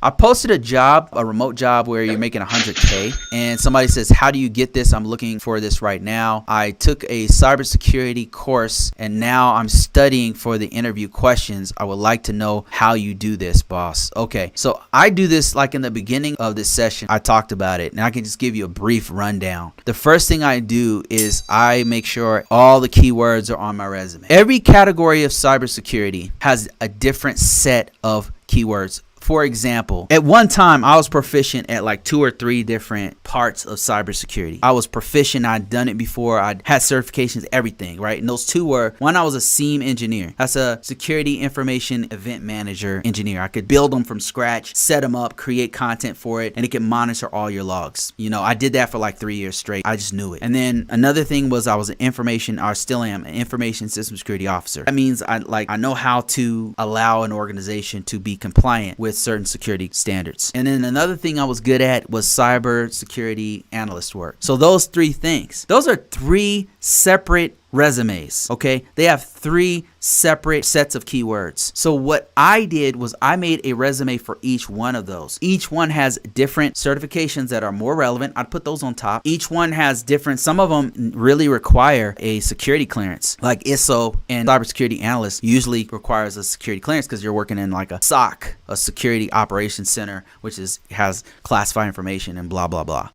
I posted a job, a remote job where you're making 100K, and somebody says, how do you get this? I'm looking for this right now. I took a cybersecurity course and now I'm studying for the interview questions. I would like to know how you do this, boss. Okay, so I do this like in the beginning of this session. I talked about it and I can just give you a brief rundown. The first thing I do is I make sure all the keywords are on my resume. Every category of cybersecurity has a different set of keywords. For example, at one time, I was proficient at like 2 or 3 different parts of cybersecurity. I was proficient. I'd done it before. I'd had certifications, everything, right? And those 2 were, one, I was a SIEM engineer. That's a security information event manager engineer. I could build them from scratch, set them up, create content for it, and it can monitor all your logs. You know, I did that for like 3 years straight. I just knew it. And then another thing was I was an still am an information system security officer. That means I know how to allow an organization to be compliant with certain security standards. And then another thing I was good at was cyber security analyst work. So those 3 things, those are 3 separate resumes, okay? They have 3 separate sets of keywords. So what I did was I made a resume for each one of those. Each one has different certifications that are more relevant. I'd put those on top. Each one has different, some of them really require a security clearance, like ISO and cybersecurity analyst usually requires a security clearance because you're working in like a SOC, a security operations center, which has classified information and blah, blah, blah.